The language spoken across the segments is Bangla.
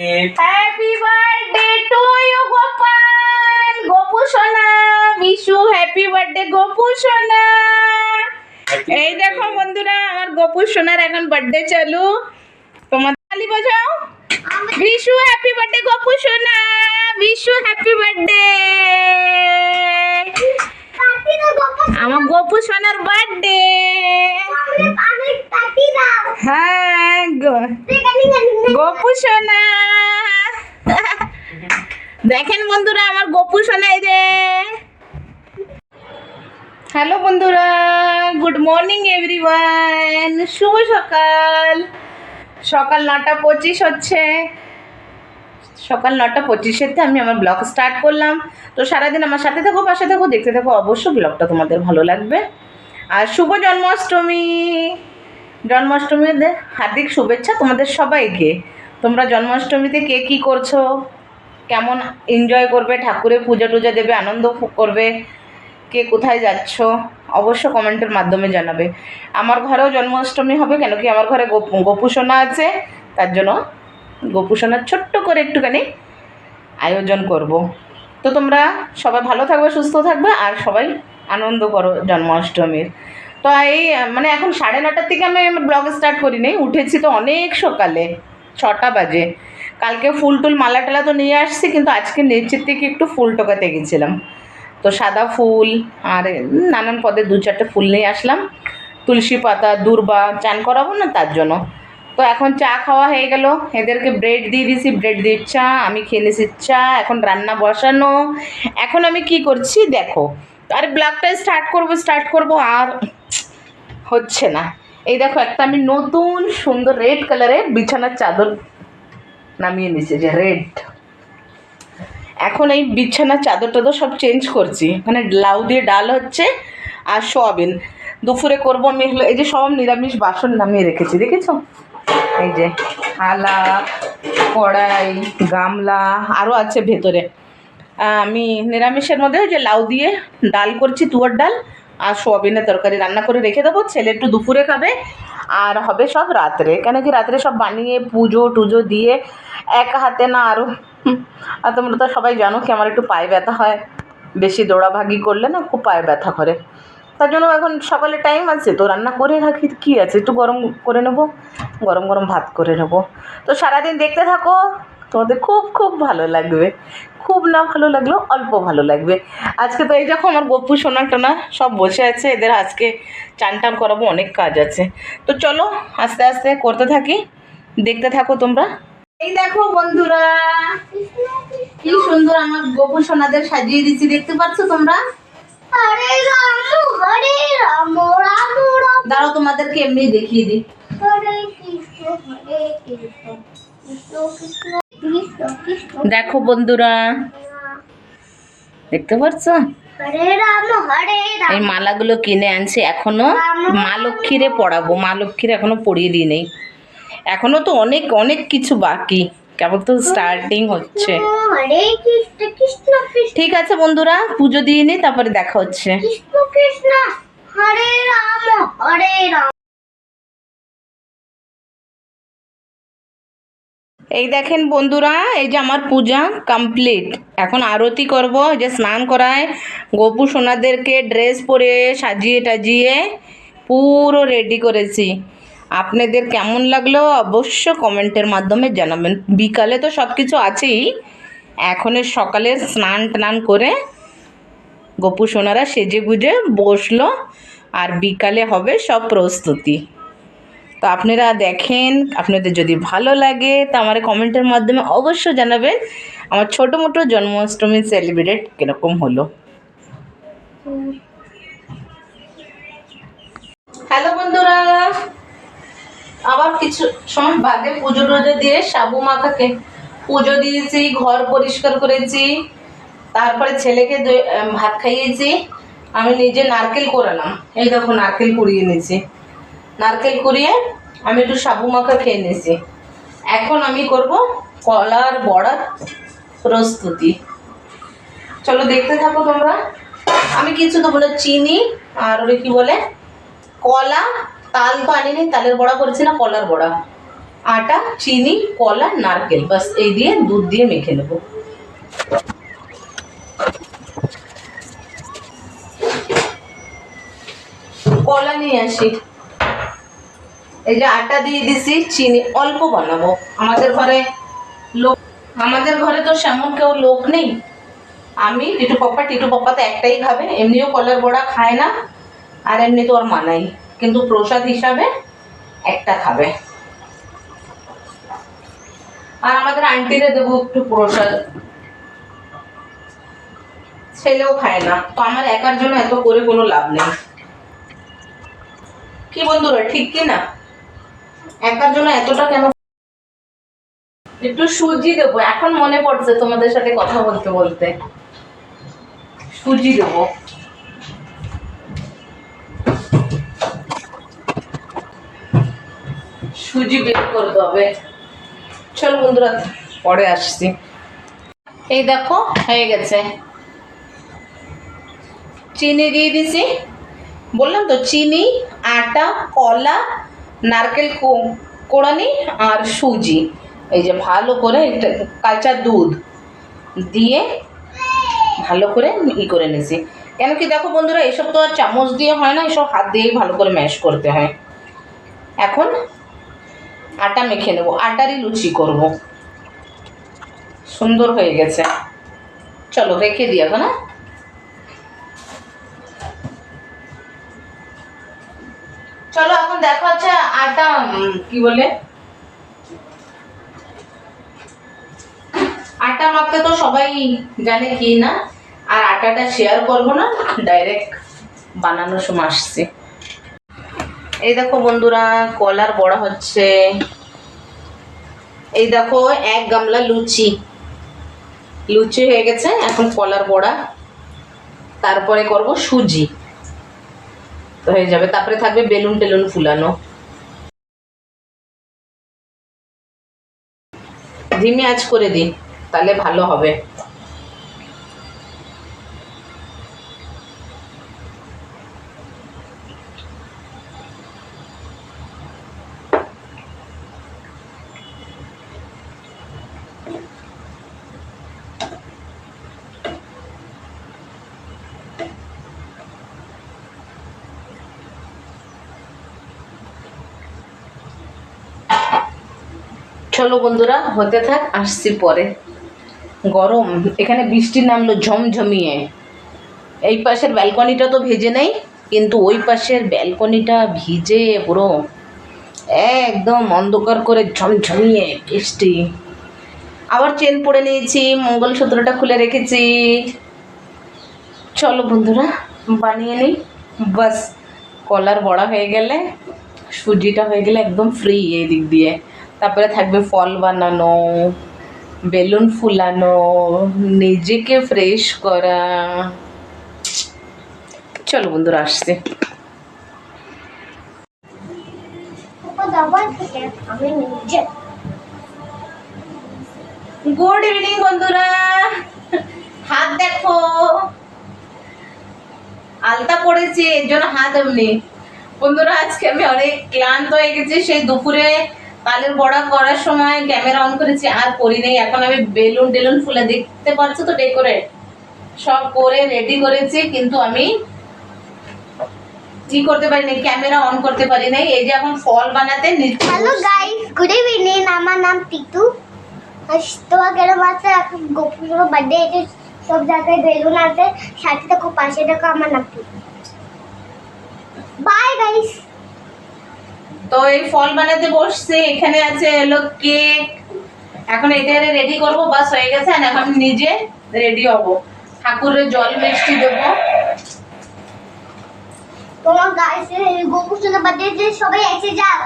Happy birthday to you Gopal. Gopu সোনা, বিশু হ্যাপি বার্থডে গোপু সোনা। এই দেখো বন্ধুরা, আমার গোপু সোনার এখন বার্থডে চালু। তোমার তালি বাজাও। বিশু হ্যাপি বার্থডে গোপু সোনা, বিশু হ্যাপি বার্থডে। আমার গোপু সোনার বার্থডে। হ্যাঁ গোপু সোনা। দেখেন বন্ধুরা, আমার গোপু সোনা এই যে। হ্যালো বন্ধুরা, গুড মর্নিং এভরিওয়ান। শুভ সকাল। সকাল 9:25 হচ্ছে। সকাল 9:25-এতে আমি আমার ব্লগ স্টার্ট করলাম। তো সারাদিন আমার সাথে থাকো, পাশে থাকো, দেখতে থাকো, অবশ্য ব্লগটা তোমাদের ভালো লাগবে। আর শুভ জন্মাষ্টমী। জন্মাষ্টমীর হার্দিক শুভেচ্ছা তোমাদের সবাইকে। তোমরা জন্মাষ্টমীতে কে কী করছো, কেমন এনজয় করবে, ঠাকুরের পূজা টুজা দেবে, আনন্দ করবে, কে কোথায় যাচ্ছ, অবশ্য কমেন্টের মাধ্যমে জানাবে। আমার ঘরেও জন্মাষ্টমী হবে, কেন কি আমার ঘরে গোপু সোনা আছে, তার জন্য গোপু সোনার ছোট্ট করে একটুখানি আয়োজন করব। তো তোমরা সবাই ভালো থাকবে, সুস্থ থাকবে, আর সবাই আনন্দ করো জন্মাষ্টমীর। তো এই মানে এখন 9:30 থেকে আমি আমার ব্লগ স্টার্ট করিনি, উঠেছি তো অনেক সকালে, 6টা বাজে। কালকে ফুল টুল মালা টালা তো নিয়ে আসছি, কিন্তু আজকে নিচের থেকে একটু ফুল টোকাতে গেছিলাম। তো সাদা ফুল আর নানান পদের 2-4টে ফুল নিয়ে আসলাম, তুলসী পাতা, দূর্বা, চান করাবো না তার জন্য। তো এখন চা খাওয়া হয়ে গেল, এদেরকে ব্রেড দিয়ে দিয়েছি, ব্রেড দিয়ে চা, আমি খেয়ে নিয়েছি চা। এখন রান্না বসানো। এখন আমি কি করছি দেখো, আর ব্লগটা স্টার্ট করব আর হচ্ছে না। এই দেখো, একটা আমি নতুন সুন্দর রেড কালারের বিছানার চাদর নামিয়ে নিয়েছি, যে রেড। এখন এই বিছানার চাদর টাদর সব চেঞ্জ করছি, মানে লাউ দিয়ে ডাল হচ্ছে আর সোয়াবিন দুপুরে করবো আমি। এই যে সব নিরামিষ বাসন নামিয়ে রেখেছি, দেখেছো? এই যে থালা, কড়াই, গামলা, আরও আছে ভেতরে। আমি নিরামিষের মধ্যে যে লাউ দিয়ে ডাল করছি, তুয়ার ডাল আর সোয়াবিনের তরকারি রান্না করে রেখে দেবো। ছেলে একটু দুপুরে খাবে, আর হবে সব রাত্রে, কেন কি রাত্রে সব বানিয়ে পুজো টুজো দিয়ে এক হাতে না আরও। আর তোমরা তো সবাই জানো কি আমার একটু পায়ে ব্যথা হয়, বেশি দৌড়াভাগি করলে না খুব পায়ে ব্যথা করে। তার জন্য এখন সকালে টাইম আছে তো রান্না করে রাখি, কী আছে, একটু গরম করে নেবো, গরম গরম ভাত করে নেবো। তো সারাদিন দেখতে থাকো, তোমাদের খুব খুব ভালো লাগবে। খুব না ভালো লাগলেও অল্প ভালো লাগবে। আজকে তো এই দেখো আমার গপু সোনা টোনা সব বসে আছে, এদের আজকে চান টান করাবো, অনেক কাজ আছে। তো চলো আস্তে আস্তে করতে থাকি, দেখতে থাকো তোমরা। এই দেখো বন্ধুরা, কি সুন্দর আমার গপু সোনাদের সাজিয়ে দিচ্ছি, দেখতে পাচ্ছ তোমরা? দাঁড়াও তোমাদেরকে এমনি দেখিয়ে দিই। দেখো বন্ধুরা, দেখতে পাচ্ছ? এই মালাগুলো কিনে আনছি, এখনো মা লক্ষ্মীরে পড়াবো, মা লক্ষ্মীর এখনো পড়িয়ে দিই নেই, এখনো তো অনেক অনেক কিছু বাকি, কেবল তো স্টার্টিং হচ্ছে। ঠিক আছে বন্ধুরা, পুজো দিয়ে নিই, তারপরে দেখা হচ্ছে। এই দেখেন বন্ধুরা, এই যে আমার পূজা কমপ্লিট। এখন আরতি করব, যে স্নান করায় গপু সোনাদেরকে ড্রেস পরে সাজিয়ে টাজিয়ে পুরো রেডি করেছি। আপনাদের কেমন লাগলো অবশ্য কমেন্টের মাধ্যমে জানাবেন। বিকালে তো সব কিছু আছেই, এখনের সকালে স্নান টান করে গপু সোনারা সেজে গুজে বসলো, আর বিকালে হবে সব প্রস্তুতি। তো আপনারা দেখেন, আপনাদের যদি ভালো লাগে তা আমার কমেন্টের মাধ্যমে অবশ্য জানাবেন আমার ছোটো মোটো জন্মাষ্টমী সেলিব্রেট কীরকম হলো। হ্যালো বন্ধুরা, আবার কিছু সময় বাদে পুজো টুজো দিয়ে সাবু মাখাকে পুজো দিয়েছি, ঘর পরিষ্কার করেছি, তারপরে ছেলেকে ভাত খাইয়েছি। আমি নিজে নারকেল কোরালাম, এই দেখো নারকেল কুড়িয়ে নিয়েছি, নারকেল কুড়িয়ে আমি একটু সাবু মাখা খেয়ে নিয়েছি। এখন আমি করব কলার বড়ার প্রস্তুতি। চলো দেখতে থাকো তোমরা। আমি কিছু তো বলে চিনি আর ওরে কি বলে কলা, তাল তো আনিনি, তালের বড়া করেছি না, কলার বড়া। আটা, চিনি, কলা, নারকেল, বাস এই দিয়ে দুধ দিয়ে মেখে নেব। কলা নিয়ে আসি। এই যে আটা দিয়ে দিছি, চিনি অল্প বানাবো, আমাদের ঘরে তো সেমন কেউ লোক নেই। আমি টিটু পাপ্পা তো একটাই খাবে, এমনিও কলার বড়া খায় না, আর এমনি তো ওর মানাই, কিন্তু প্রসাদ হিসাবে একটা খাবে। আর আমাদের আন্টিরে দেবো একটু প্রসাদ, ছেলেও খায় না, তো আমার একার জন্য এত করে কোনো লাভ নেই। কি বন্ধুরা, ঠিক কি না? একার জন্য এতটা কেন? একটু সুজি দেবো, এখন মনে পড়ছে তোমাদের সাথে কথা বলতে বলতে, সুজি দেবো। সুজি বের করতে হবে। চলো বন্ধুরা, পরে আসছি। এই দেখো হয়ে গেছে, চিনি দিয়ে দিছি, বললাম তো, চিনি, আটা, কলা, নারকেল কোড়ানি আর সুজি, এই যে ভালো করে কাঁচা দুধ দিয়ে ভালো করে করে নিয়েছি। কেন কি দেখো বন্ধুরা, এসব তো আর চামচ দিয়ে হয় না, এসব হাত দিয়েই ভালো করে ম্যাশ করতে হয়। এখন আটা মেখে নেবো, আটারই লুচি করব। সুন্দর হয়ে গেছে, চলো রেখে দিই এখন। চলো এখন দেখো, আচ্ছা আটা কি বলে, আটা মাখতে তো সবাই জানে কি না, আর আটাটা শেয়ার করবো না, ডাইরেক্ট বানানোর সময় আসছে। এই দেখো বন্ধুরা, কলার বড়া হচ্ছে। এই দেখো এক গামলা লুচি হয়ে গেছে। এখন কলার বড়া, তারপরে করব সুজি, হয়ে যাবে। তারপরে থাকবে বেলুন টেলুন ফুলানো। ধিমি আঁচ করে দিই, তাহলে ভালো হবে। চলো বন্ধুরা, হতে থাক, আসছি পরে। গরম, এখানে বৃষ্টি নামলো ঝমঝমিয়ে। এই পাশের ব্যালকনিটা তো ভেজে নেই, কিন্তু ওই পাশের ব্যালকনিটা ভিজে পুরো একদম অন্ধকার করে ঝমঝমিয়ে বৃষ্টি। আবার চেন পরে নিয়েছি, মঙ্গলসূত্রটা খুলে রেখেছি। চলো বন্ধুরা, বানিয়ে নিই। বাস কলার বড়া হয়ে গেলে, সুজিটা হয়ে গেলে একদম ফ্রি এই দিক দিয়ে। তারপরে থাকবে ফল বানানো, বেলুন ফুলানো, নিজেকে ফ্রেশ করা। চলো বন্ধুরা, আসছে। গুড ইভিনিং বন্ধুরা, হাত দেখো, আলতা পড়েছি এর জন্য হাত এমনি। বন্ধুরা, আজকে আমি অনেক ক্লান্ত হয়ে গেছি, সেই দুপুরে তালের বড়া করার সময় ক্যামেরা অন করেছি, আর করি নেই। এখন আমি বেলুন টেলুন ফুলে, দেখতে পাচ্ছ তো, ডেকোরেট সব করে রেডি করেছি, কিন্তু আমি কি করতে পারি নাই, ক্যামেরা অন করতে পারি নাই। এই যে এখন ফল বানাতে নিচ্ছি। Hello guys, good evening. আমার নাম টিটু। তোমাকে বাচ্চা গোপুর বার্থডে, এটা সব জায়গায় বেলুন আছে, সাথে দেখো পাশে দেখো আমার নাম টিটু। Bye guys. তো এই ফল বানাতে বসছে, এখানে আছে হলো কেক। এখন এটা রেডি করবো, বাস হয়ে গেছে। আর এখন নিজে রেডি হবো, ঠাকুরের জল মিষ্টি দেবো। তোমার গাইস গোপুর বার্থডে সবাই এসে যাও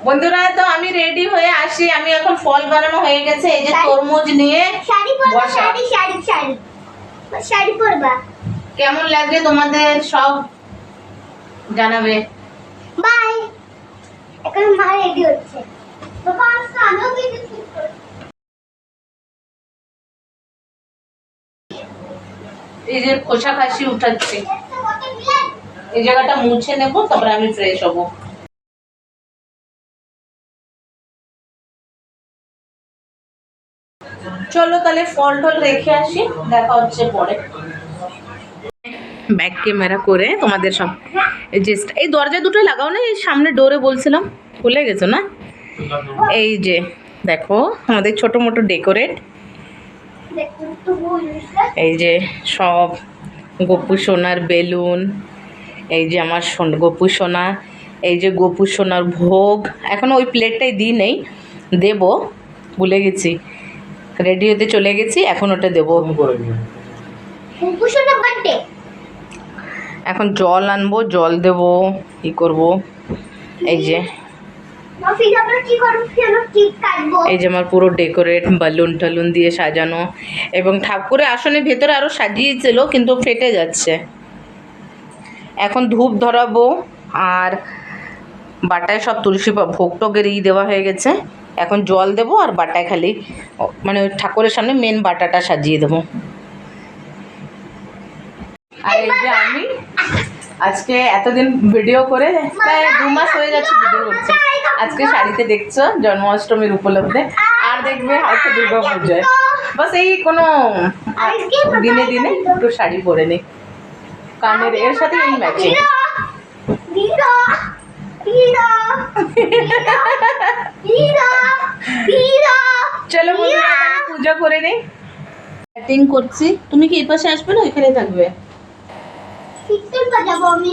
বন্ধুরা। তো আমি রেডি হয়ে আসি, আমি এখন ফল বানানো হয়ে গেছে। এই যে তরমুজ নিয়ে শাড়ি পরবা, শাড়ি পরবা। কেমন লাগবে তোমাদের সব জানাবে। বাই। এখন মা রেডি হচ্ছে। বাবা আসছে, আমিও ভিডিও শুট করব। এই যে খোসা খাসি উঠাচ্ছি, এই জায়গাটা মুছে নেবো, তারপরে আমি ফ্রেশ হবো। চলো তাহলে ফল টল রেখে আসি, দেখা হচ্ছে পরে। ব্যাক ক্যামেরা করে তোমাদের সব এই যে এই দরজা দুটো লাগাও না, এই সামনে ডোরে বলছিলাম, খুলে গেছো না? এই যে দেখো আমাদের ছোট মোটো ডেকোরেট, এই যে সব গপু সোনার বেলুন, এই যে আমার গপু সোনা, এই যে গপু সোনার ভোগ, এখনও ওই প্লেটটাই দিই নেই, দেবো, ভুলে গেছি, রেডি হতে চলে গেছি, এখন ওটা দেবো। এখন জল আনবো, জল দেবো, ই করবো। এই যে এই যে আমার পুরো ডেকোরেট বালুন টালুন দিয়ে সাজানো, এবং ঠাকুরের আসনের ভেতরে আরও সাজিয়েছিল কিন্তু ফেটে যাচ্ছে। এখন ধূপ ধরাবো, আর বাটায় সব তুলসী ভোগ টোগের দেওয়া হয়ে গেছে, এখন জল দেবো আর বাটায় খালি মানে ওই ঠাকুরের সামনে মেন বাটাটা সাজিয়ে দেবো। আর এই যে আমি আজকে এতদিন ভিডিও করে প্রায় 2 মাস হয়ে যাচ্ছে ভিডিও করছি, আজকে শাড়িতে দেখছো জন্মাষ্টমীর উপলক্ষে, আর দেখবে হয়তো দুর্গা পূজায়, বাস এই কোনো দিনে দিনে একটু শাড়ি পরে নিই, কানের এর সাথে এই ম্যাচিং। চলো পূজা করে নেই, ব্যাটিং করছি, তুমি কি এই পাশে আসবে না এখানে থাকবে? যাবো আমি।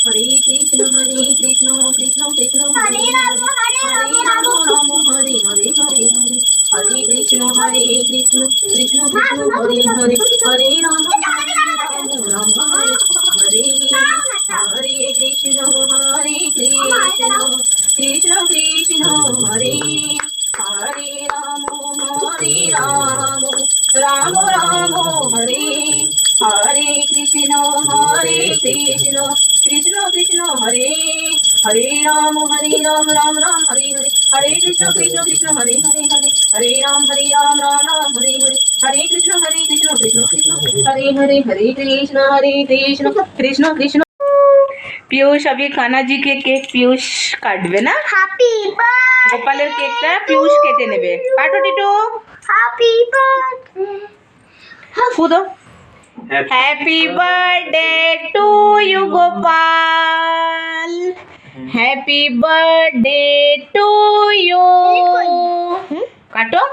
हरे कृष्ण कृष्ण कृष्ण हरे राम हरे राम हरे हरे हरे हरे, हरे कृष्ण कृष्ण कृष्ण हरे हरे, हरे राम राम हरे हरे, हरे कृष्ण कृष्ण कृष्ण हरे हरे राम राम राम हरे हरे कृष्ण कृष्ण कृष्ण हरे हरे राम राम राम हरे हरे, हरे कृष्ण कृष्ण कृष्ण हरे हरे हरे, हरे राम राम राम हरे हरे, हरे कृष्ण कृष्ण कृष्ण हरे हरे, हरे कृष्ण कृष्ण कृष्ण। पीयूष अभी कान्हा जी के केक पीयूष काटबे ना, हैप्पी बर्थडे गोपालेर केकटा पीयूष केटे नेबे, काटो टिटू, हैप्पी बर्थडे फुदो, happy birthday to you Gopal, happy birthday to you, काटो,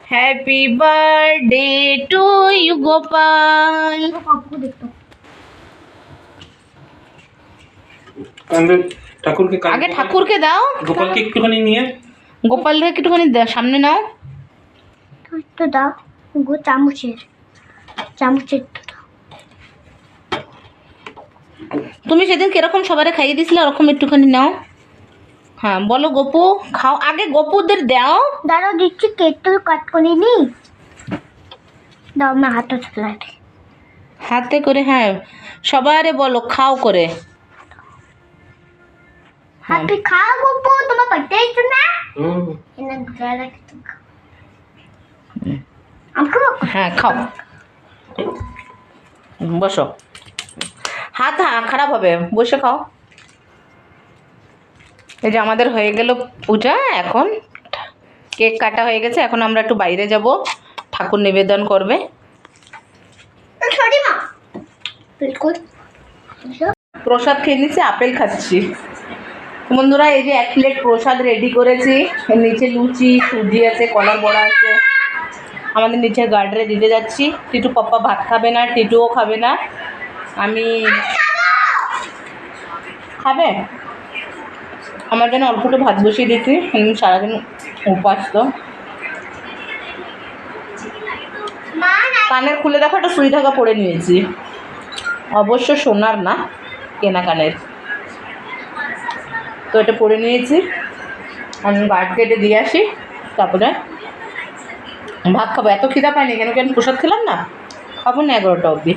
happy birthday to you Gopal. ঠাকুর কে আগে ঠাকুরকে দাও, গোপালকে একটুখানি নিয়ে, গোপালকে একটুখানি সামনে নাও, তো দাও গো, চামচের তুমি সেদিন কিরকম সবারে খাইয়ে দিছিলে ওরকম একটুখানি নাও। হ্যাঁ বলো গপু খাও, আগে গপুদের দাও। দাঁড়াও দিচ্ছি, কেক তো কাট করে নি, দাও আমার হাতে চলে, হাতে করে, হ্যাঁ সবারে বলো খাও করে। हैप्पी खाओ गोपू, तुम्हें पता है ना इन्हें गुजारा के तुम खाओ, हमको হ্যাঁ খাও, বসো, হাত খারাপ হবে, বসে খাও। এই যে আমাদের হয়ে গেল পূজা, এখন কেক কাটা হয়ে গেছে, এখন আমরা একটু বাইরে যাব, ঠাকুর নিবেদন করবে। छोड़ी माँ बिल्कुल প্রসাদ খেয়ে নিচ্ছি, আপেল খাচ্ছি। বন্ধুরা এই যে 1 প্লেট প্রসাদ রেডি করেছি, এর নিচে লুচি সুজি আছে, কলার বড়া আছে, আমাদের নিচে গার্ডারে দিতে যাচ্ছি। টিটু পাপ্পা ভাত খাবে না, টিটুও খাবে না, আমি খাবে, আমার জন্য অল্প একটু ভাত বসিয়ে দিচ্ছি, আমি সারাদিন উপাস তো। কানের খুলে দেখো, একটা সুই ধাগা পরে নিয়েছি, অবশ্য সোনার না, কেনা কানের, তো এটা পরে নিয়েছি। আমি গার্ড কেটে দিয়ে আসি, তারপরে ভাত খাবো, এত খিদা পাইনি কেন, প্রসাদ খেলাম না, এখন 11টা অবধি।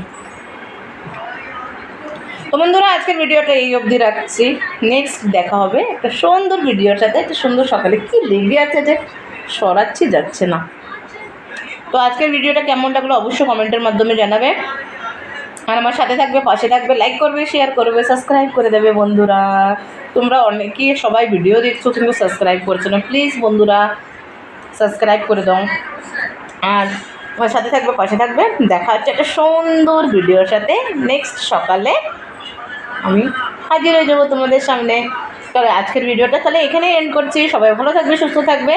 তো বন্ধুরা আজকের ভিডিওটা এই অবধি রাখছি। নেক্সট দেখা হবে একটা সুন্দর ভিডিওর সাথে, একটা সুন্দর সকালে। কি লেগে আছে যে সরাচ্ছি যাচ্ছে না। তো আজকের ভিডিওটা কেমন লাগলো অবশ্যই কমেন্টের মাধ্যমে জানাবে। আর আমার সাথে থাকবে, পাশে থাকবে, লাইক করবে, শেয়ার করবে, সাবস্ক্রাইব করে দেবে বন্ধুরা। তোমরা অনেকেই সবাই ভিডিও দেখছো কিন্তু সাবস্ক্রাইব করছো না, প্লিজ বন্ধুরা সাবস্ক্রাইব করে দাও। আর আমার সাথে থাকবে, পাশে থাকবে। দেখা হচ্ছে একটা সুন্দর ভিডিওর সাথে। নেক্সট সকালে আমি হাজির হয়ে যাবো তোমাদের সামনে। তবে আজকের ভিডিওটা তাহলে এখানেই এন্ড করছি। সবাই ভালো থাকবে, সুস্থ থাকবে।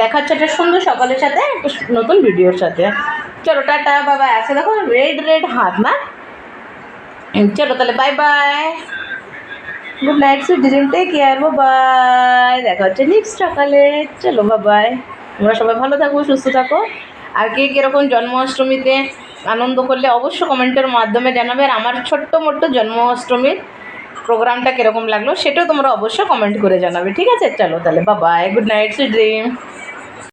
দেখা হচ্ছে একটা সুন্দর সকালের সাথে, একটা নতুন ভিডিওর সাথে। চলো টাটা, বাবা। আছে দেখো রেড রেড হাত না। চলো তাহলে bye bye, good night, sweet dreams, take care, bye. দেখা হচ্ছে নেক্সট সকালে। চলো বাই। তোমরা সবাই ভালো থাকো, সুস্থ থাকো। আর কে কীরকম জন্মাষ্টমীতে আনন্দ করলে অবশ্য কমেন্টের মাধ্যমে জানাবে। আর আমার ছোট্ট মোট্ট জন্মাষ্টমীর প্রোগ্রামটা কীরকম লাগলো সেটাও তোমরা অবশ্যই কমেন্ট করে জানাবে, ঠিক আছে? চলো তাহলে bye, good night, sweet dream.